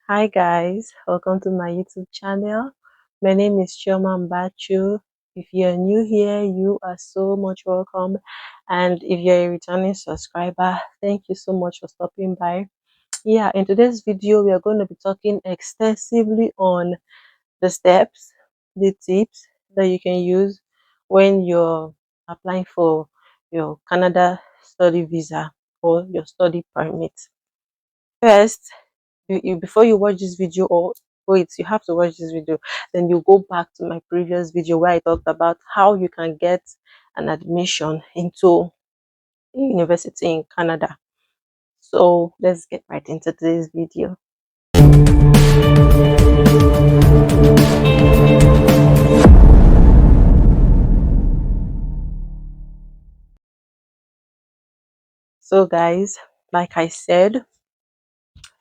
Hi guys, welcome to my YouTube channel. My name is Chioma Mbachu. If you're new here, you are so much welcome. And if you're a returning subscriber, thank you so much for stopping by. Yeah, in today's video, we are going to be talking extensively on the steps, the tips that you can use when you're applying for your Canada study visa or your study permit. First, before you watch this video, or wait, you have to watch this video, then you go back to my previous video where I talked about how you can get an admission into a university in Canada. So let's get right into today's video. So guys, like I said,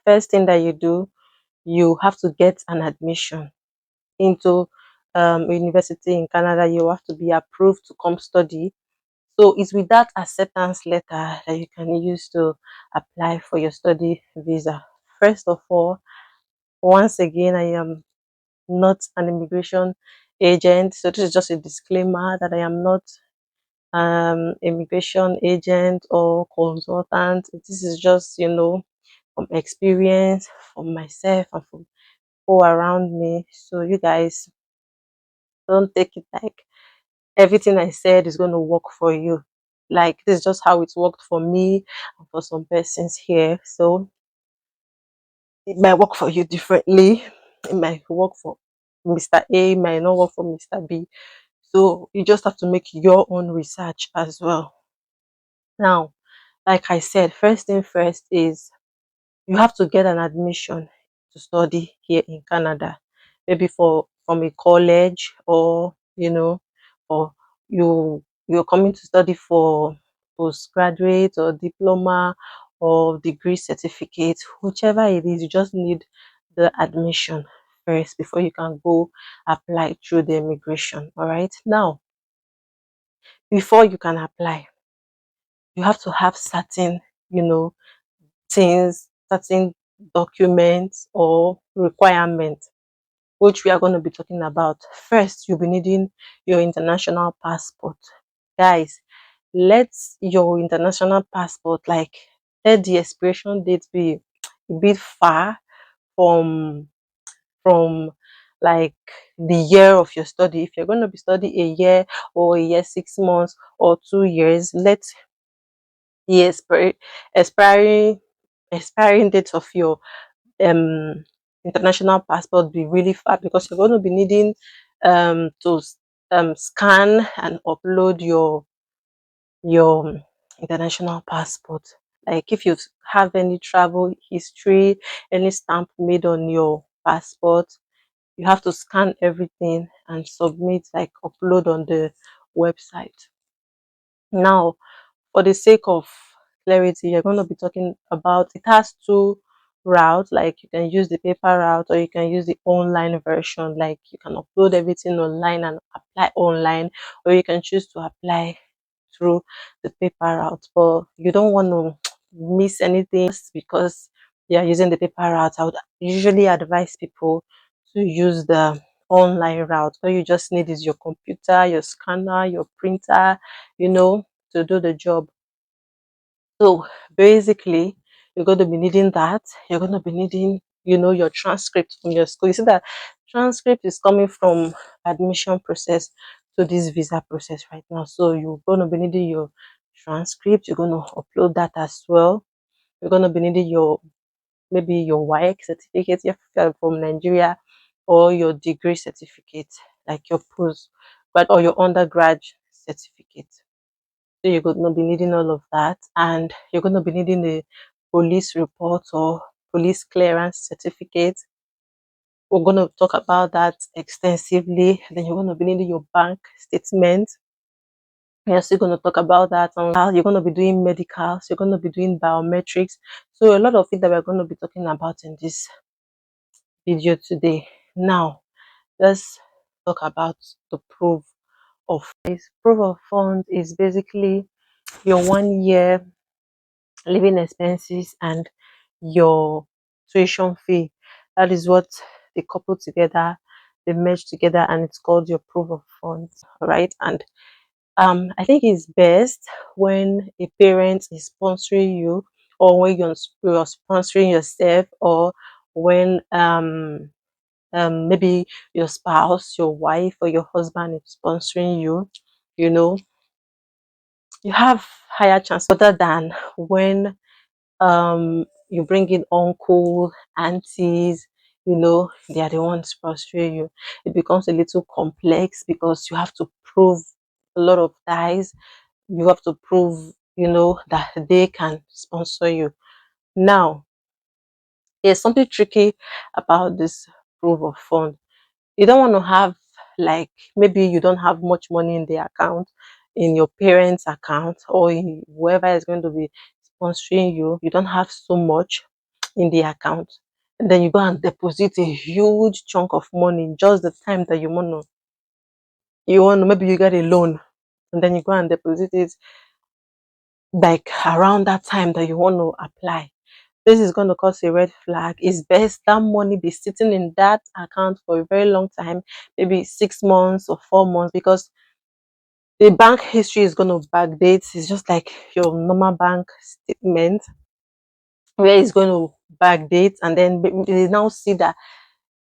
first thing that you do, you have to get an admission into a university in Canada. You have to be approved to come study. So it's with that acceptance letter that you can use to apply for your study visa. First of all, once again, I am not an immigration agent. So this is just a disclaimer that I am not immigration agent or consultant. This is just, from experience, from myself and from people around me. So you guys don't take it like everything I said is going to work for you. Like, this is just how it worked for me and for some persons here. So it might work for you differently. It might work for Mr. A, it might not work for Mr. B. So you just have to make your own research as well. Now, like I said, first thing first is you have to get an admission to study here in Canada, maybe from a college, or or you're coming to study for postgraduate or diploma or degree certificate, whichever it is. You just need the admission first before you can go apply through the immigration. All right, now before you can apply, you have to have certain, you know things, certain documents or requirements, which we are going to be talking about. First, you'll be needing your international passport. Guys, let your international passport, like, let the expiration date be a bit far from from like the year of your study. If you're going to be studying a year, or a year 6 months, or 2 years, let the expiring expiring date of your um international passport be really far, because you're going to be needing to scan and upload your international passport. Like, if you have any travel history, any stamp made on your passport, you have to scan everything and submit, like upload on the website. Now, for the sake of clarity, you're going to be talking about, it has two routes. Like, you can use the paper route, or you can use the online version. Like, you can upload everything online and apply online, or you can choose to apply through the paper route. But you don't want to miss anything just because you're using the paper route. I would usually advise people to use the online route. All you just need is your computer, your scanner, your printer, to do the job. So basically, you're going to be needing that. You're going to be needing, your transcript from your school. You see that transcript is coming from admission process to this visa process right now. So you're going to be needing your transcript. You're going to upload that as well. You're going to be needing maybe your WAEC certificate if you're from Nigeria, or your degree certificate, like your postgrad or your undergrad certificate. So you're going to be needing all of that, and you're going to be needing a police report or police clearance certificate. We're going to talk about that extensively. Then you're going to be needing your bank statement. We're still going to talk about that. And how you're going to be doing medicals, you're going to be doing biometrics. So a lot of it that we're going to be talking about in this video today. Now, let's talk about the proof of this. Proof of funds is basically your 1 year living expenses and your tuition fee. That is what they couple together, they merge together, and it's called your proof of funds, right? And I think it's best when a parent is sponsoring you, or when you're sponsoring yourself, or when maybe your spouse, your wife, or your husband is sponsoring you. You know, you have higher chance other than when you bring in uncle, aunties, they are the ones sponsoring you. It becomes a little complex because you have to prove a lot of ties. You have to prove, that they can sponsor you. Now, there's something tricky about this proof of fund. You don't want to have, like, maybe you don't have much money in the account, in your parents account, or in whoever is going to be sponsoring you. You don't have so much in the account, and then you go and deposit a huge chunk of money just the time that you want to maybe you get a loan, and then you go and deposit it like around that time that you want to apply. This is going to cause a red flag. It's best that money be sitting in that account for a very long time, maybe 6 months or 4 months, because the bank history is going to backdate. It's just like your normal bank statement, where it's going to backdate, and then they now see that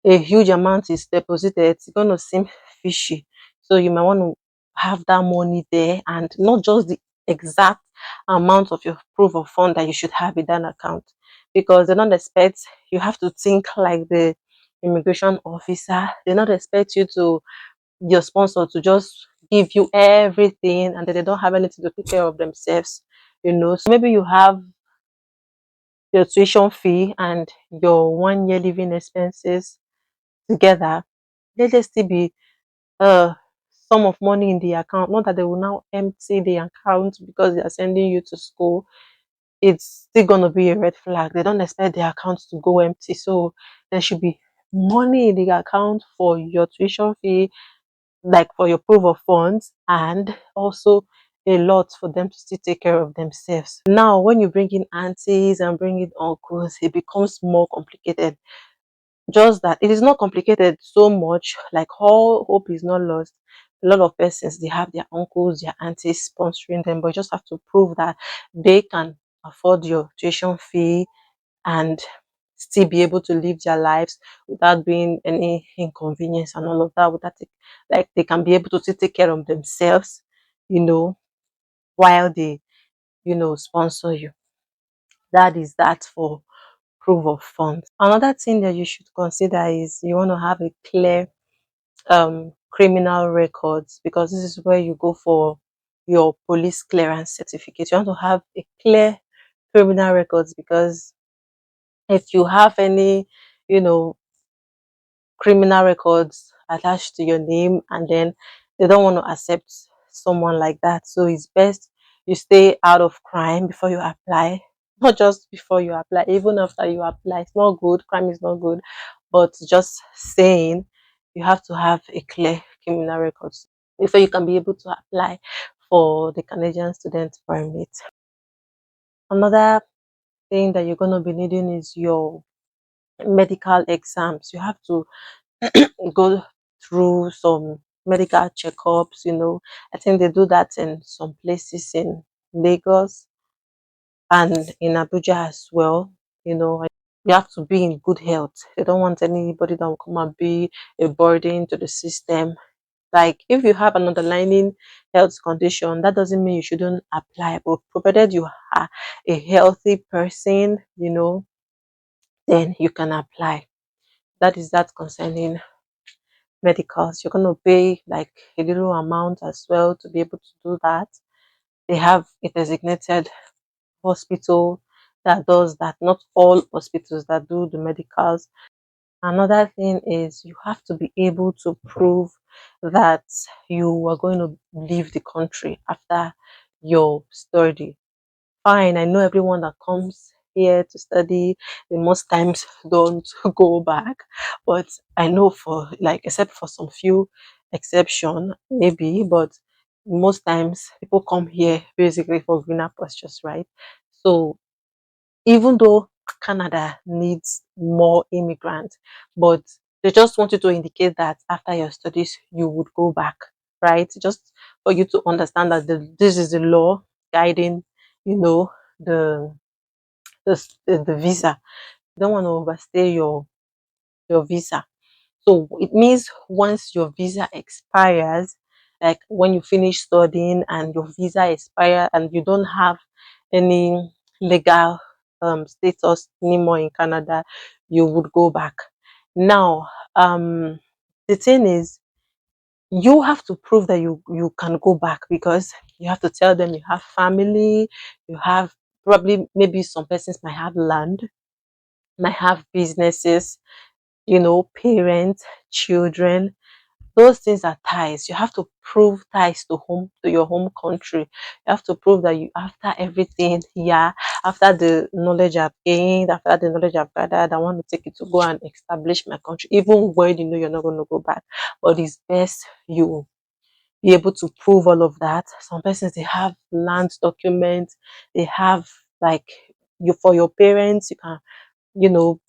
a huge amount is deposited. It's going to seem fishy. So you might want to have that money there, and not just the exact amount of your proof of fund that you should have in that account, because they don't expect, you have to think like the immigration officer. They don't expect you to, your sponsor, to just give you everything, and then they don't have anything to take care of themselves. So maybe you have your tuition fee and your 1 year living expenses together. Let there still be uh sum of money in the account. Not that they will now empty the account because they are sending you to school. It's still gonna be a red flag. They don't expect the account to go empty. So there should be money in the account for your tuition fee, like for your proof of funds, and also a lot for them to still take care of themselves. Now, when you bring in aunties and bring in uncles, it becomes more complicated. Just that it is not complicated so much, like all hope is not lost. A lot of persons, they have their uncles, their aunties sponsoring them, but you just have to prove that they can afford your tuition fee and still be able to live their lives without being any inconvenience and all of that, without like they can be able to still take care of themselves, you know while they sponsor you. That is that for proof of funds. Another thing that you should consider is you want to have a clear criminal records, because this is where you go for your police clearance certificate. You want to have a clear criminal records, because if you have any, you know, criminal records attached to your name, and then they don't want to accept someone like that, so it's best you stay out of crime before you apply. Not just before you apply, even after you apply. It's not good. Crime is not good, but just saying, you have to have a clear criminal records before you can be able to apply for the Canadian student permit. Another thing that you're going to be needing is your medical exams. You have to go through some medical checkups. I think they do that in some places in Lagos and in Abuja as well. You have to be in good health. They don't want anybody that will come and be a burden to the system. Like, if you have an underlying health condition, that doesn't mean you shouldn't apply, but provided you are a healthy person, then you can apply. That is that concerning medicals. You're going to pay like a little amount as well to be able to do that. They have a designated hospital that does that, not all hospitals that do the medicals. Another thing is you have to be able to prove that you are going to leave the country after your study. Fine, I know everyone that comes here to study, they most times don't go back. But I know, for like, except for some few exception, maybe, but most times people come here basically for greener pastures, right? So even though Canada needs more immigrants, but they just want you to indicate that after your studies you would go back, right? Just for you to understand that this is the law guiding, you know, the the visa. You don't want to overstay your visa. So it means once your visa expires, like when you finish studying and your visa expire and you don't have any legal status anymore in Canada, you would go back. Now, the thing is, you have to prove that you can go back, because you have to tell them you have family, you have probably maybe some persons might have land, might have businesses, parents, children. Those things are ties. You have to prove ties to your home country. You have to prove that you, after everything, yeah, after the knowledge I've gained, after the knowledge I've gathered, I want to take it to go and establish my country, even when you know you're not going to go back. But it's best you be able to prove all of that. Some persons, they have land documents, they have, like, you, for your parents, you can, you know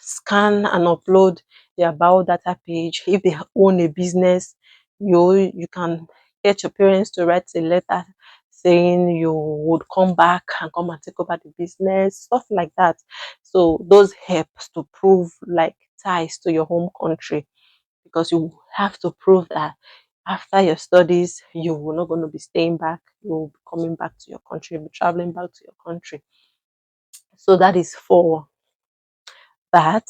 scan and upload their bio data page. If they own a business, you can get your parents to write a letter saying you would come back and come and take over the business, stuff like that. So those helps to prove, like, ties to your home country, because you have to prove that after your studies you will not going to be staying back, you will be coming back to your country, be traveling back to your country. So that is for that.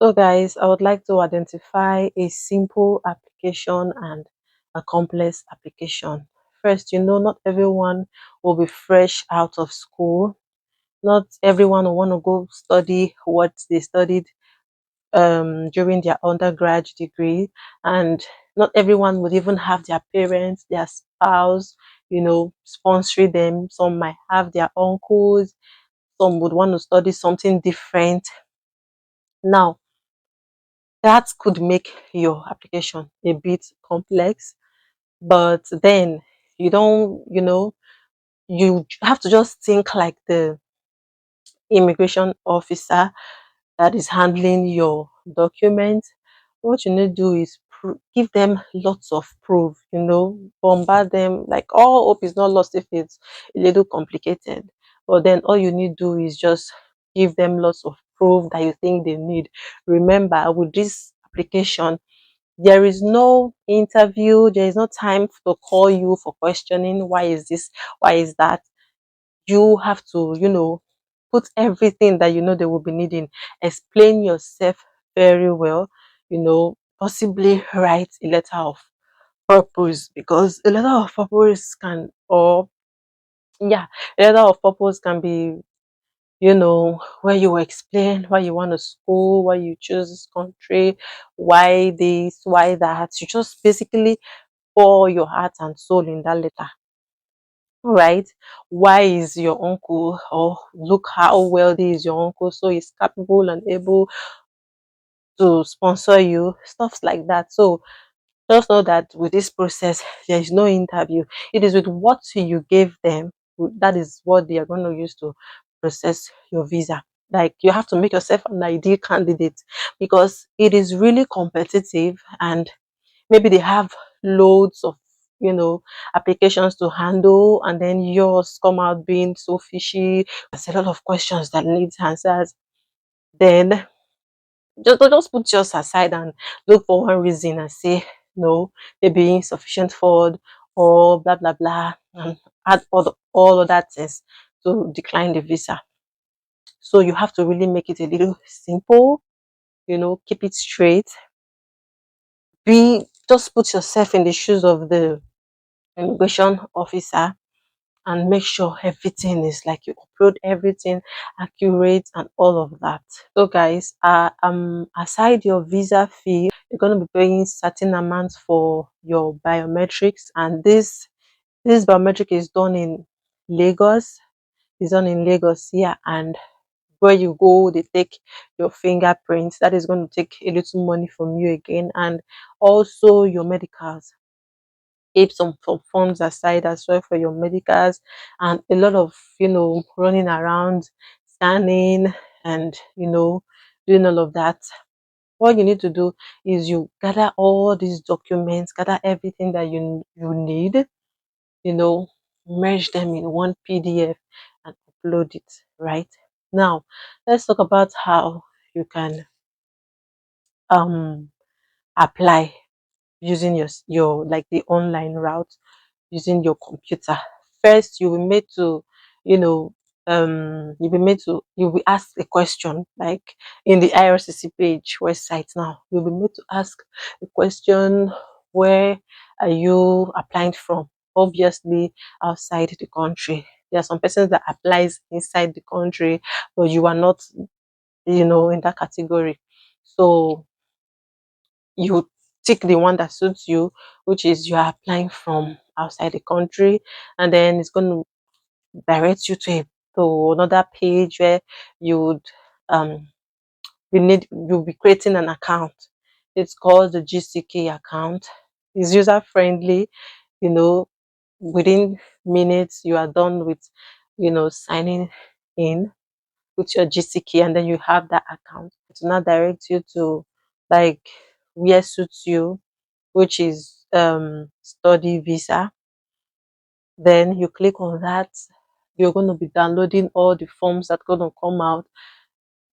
So guys, I would like to identify a simple application and a complex application. First, not everyone will be fresh out of school. Not everyone will want to go study what they studied during their undergrad degree, and not everyone would even have their parents, their spouse, sponsoring them. Some might have their uncles, some would want to study something different. Now, that could make your application a bit complex, but then you don't, you have to just think like the immigration officer that is handling your documents. What you need to do is give them lots of proof, bombard them. Like, all hope is not lost if it's a little complicated, but then all you need to do is just give them lots of proof that you think they need. Remember, with this application, there is no interview, there is no time to call you for questioning, why is this, why is that. You have to, put everything that they will be needing, explain yourself very well, possibly write a letter of purpose, because a letter of purpose can, or yeah, a letter of purpose can be, where you explain why you want to school, why you choose this country, why this, why that. You just basically pour your heart and soul in that letter, right? Why is your uncle, or look how wealthy is your uncle, so he's capable and able to sponsor you, stuff like that. So just know that with this process, there is no interview. It is with what you gave them, that is what they are going to use to process your visa. Like, you have to make yourself an ideal candidate, because it is really competitive, and maybe they have loads of, you know applications to handle, and then yours come out being so fishy. There's a lot of questions that needs answers. Then just put yours aside and look for one reason and say no, maybe insufficient fund, or blah blah blah, and add all other things to decline the visa. So you have to really make it a little simple, keep it straight. Be Just put yourself in the shoes of the immigration officer, and make sure everything is, like, you upload everything accurate and all of that. So guys, aside your visa fee, you're going to be paying certain amounts for your biometrics, and this biometric is done in Lagos. It's done in Lagos, yeah. And where you go, they take your fingerprints. That is going to take a little money from you again, and also your medicals. Keep some funds aside as well for your medicals, and a lot of, running around, scanning and doing all of that. What you need to do is you gather all these documents, gather everything that you need, you know, merge them in one PDF and upload it, right? Now, let's talk about how you can um apply using your like the online route using your computer. First, you will need to, you know, you'll be asked a question like in the IRCC page website. Now you'll be made to ask the question, where are you applying from? Obviously outside the country. There are some persons that applies inside the country, but you are not, in that category. So you tick the one that suits you, which is you are applying from outside the country, and then it's going to direct you to another page where you would um you'll be creating an account. It's called the GCkey account. It's user friendly, you know, within minutes you are done with signing in with your GCkey, and then you have that account. It will now direct you to like where suits you, which is study visa. Then you click on that. You're going to be downloading all the forms that are going to come out,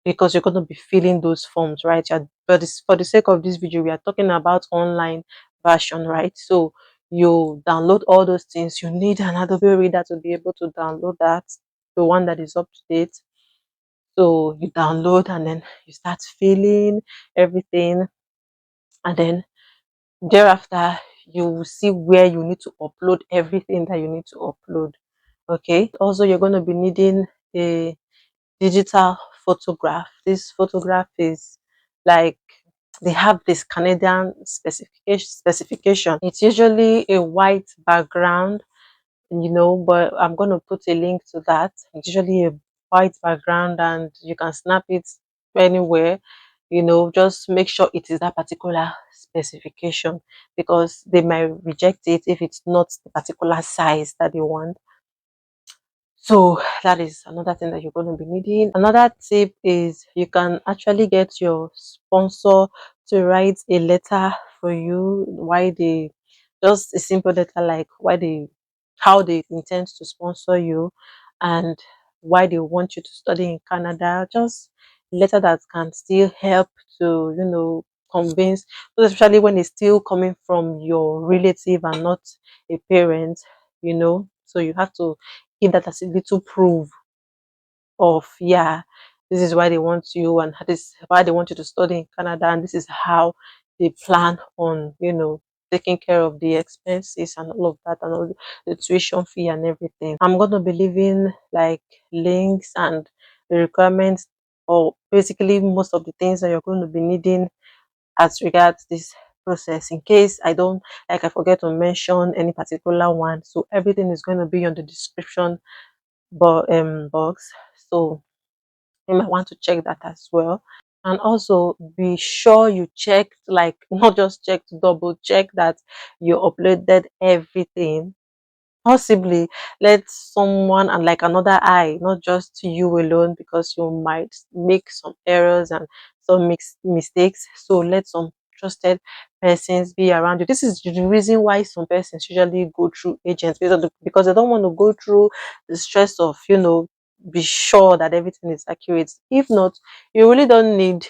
because you're going to be filling those forms, right? But for the sake of this video, we are talking about online version, right? So you download all those things. You need an Adobe Reader to be able to download that, the one that is up to date. So you download and then you start filling everything, and then thereafter you will see where you need to upload everything that you need to upload. Okay, also you're going to be needing a digital photograph. This photograph is like, they have this Canadian specification. It's usually a white background, but I'm going to put a link to that. It's usually a white background and you can snap it anywhere. Just make sure it is that particular specification, because they might reject it if it's not the particular size that they want. So that is another thing that you're going to be needing. Another tip is you can actually get your sponsor to write a letter for you, why they, just a simple letter like how they intend to sponsor you and why they want you to study in Canada. Just a letter that can still help to, convince, especially when it's still coming from your relative and not a parent. So you have to give that as a little proof of, yeah, this is why they want you, and this is why they want you to study in Canada, and this is how they plan on taking care of the expenses and all of that, and all the tuition fee and everything. I'm going to be leaving like links and the requirements, or basically most of the things that you're going to be needing as regards this process, in case I forget to mention any particular one. So everything is going to be on the description box, so you might want to check that as well. And also be sure you check, like not just check, to double check that you uploaded everything. Possibly let someone and like another eye, not just you alone, because you might make some errors and some mistakes. So let some trusted persons be around you. This is the reason why some persons usually go through agents, because they don't want to go through the stress of be sure that everything is accurate. If not, you really don't need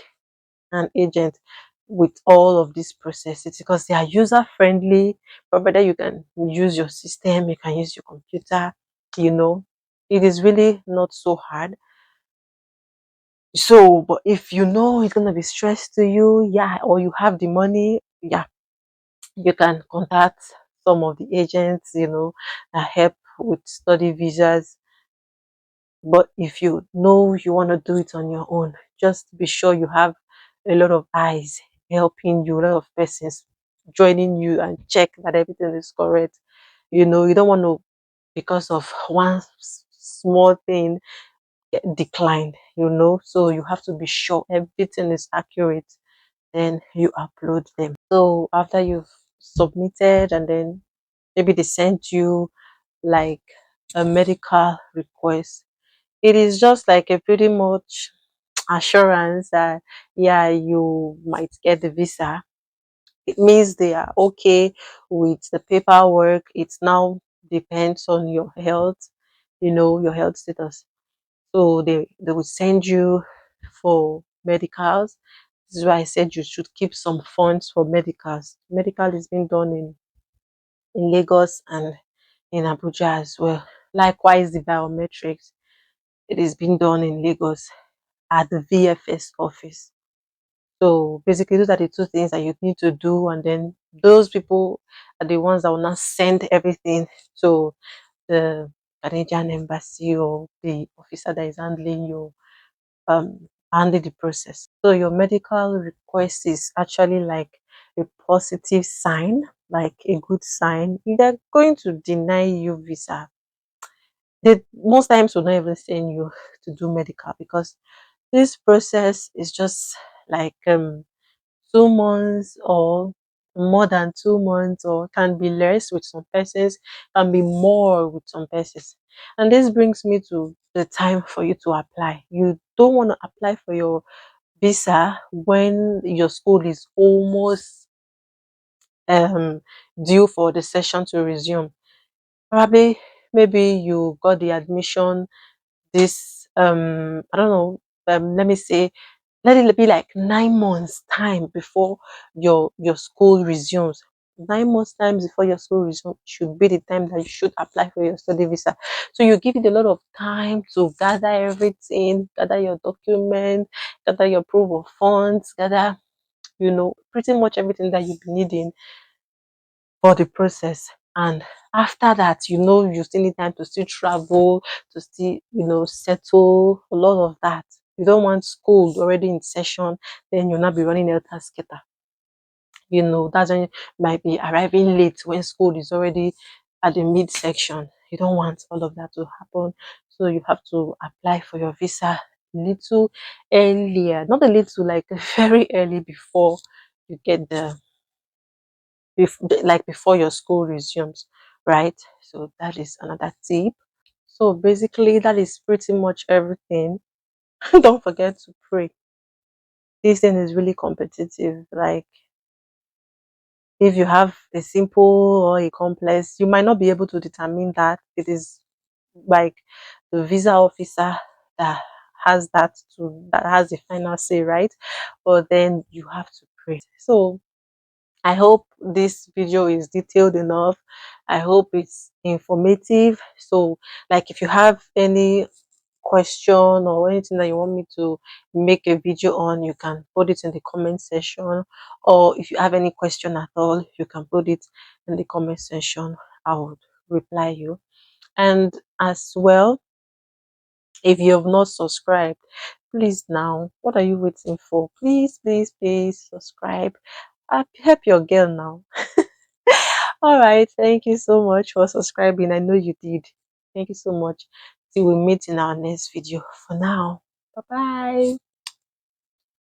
an agent with all of these processes, because they are user friendly. Provided you can use your system, you can use your computer, it is really not so hard. So but if it's going to be stress to you, yeah, or you have the money, yeah, you can contact some of the agents that help with study visas. But if you want to do it on your own, just be sure you have a lot of eyes helping you, a lot of persons joining you, and check that everything is correct. You don't want to, because of one small thing, get declined, so you have to be sure everything is accurate. Then you upload them. So after you've submitted, and then maybe they sent you like a medical request, it is just like a pretty much assurance that yeah, you might get the visa. It means they are okay with the paperwork. It now depends on your health, your health status. So they will send you for medicals. This is why I said you should keep some funds for medicals. Medical is being done in Lagos and in Abuja as well. Likewise, the biometrics, it is being done in Lagos at the VFS office. So basically, those are the two things that you need to do, and then those people are the ones that will not send everything to the Canadian embassy or the officer that is handling your handling the process. So your medical request is actually like a positive sign, like a good sign. If they're going to deny you visa, they most times will not even send you to do medical, because this process is just like 2 months or more than 2 months, or can be less with some persons, can be more with some persons. And this brings me to the time for you to apply. You don't want to apply for your visa when your school is almost um due for the session to resume. Probably maybe you got the admission this I don't know, let me say, let it be like 9 months time before your school resumes. 9 months times before your school resumes should be the time that you should apply for your study visa. So you give it a lot of time to gather everything, gather your document, gather your proof of funds, gather pretty much everything that you'll be needing for the process. And after that, you still need time to still travel, to still settle a lot of that. You don't want school already in session, then you'll not be running elter scatter. That's when you might be arriving late when school is already at the midsection. You don't want all of that to happen. So you have to apply for your visa little earlier, not a little, like very early before you get like before your school resumes, right? So that is another tip. So basically, that is pretty much everything. Don't forget to pray. This thing is really competitive. Like, if you have a simple or a complex, you might not be able to determine that. It is like the visa officer that that has the final say, right? But then you have to pray. So I hope this video is detailed enough. I hope it's informative. So, like, if you have any question or anything that you want me to make a video on, you can put it in the comment section. Or if you have any question at all, you can put it in the comment section. I would reply you. And as well, if you have not subscribed, please now, what are you waiting for? Please, please, please subscribe. Help your girl now. All right. Thank you so much for subscribing. I know you did. Thank you so much. Till we meet in our next video. For now, bye bye.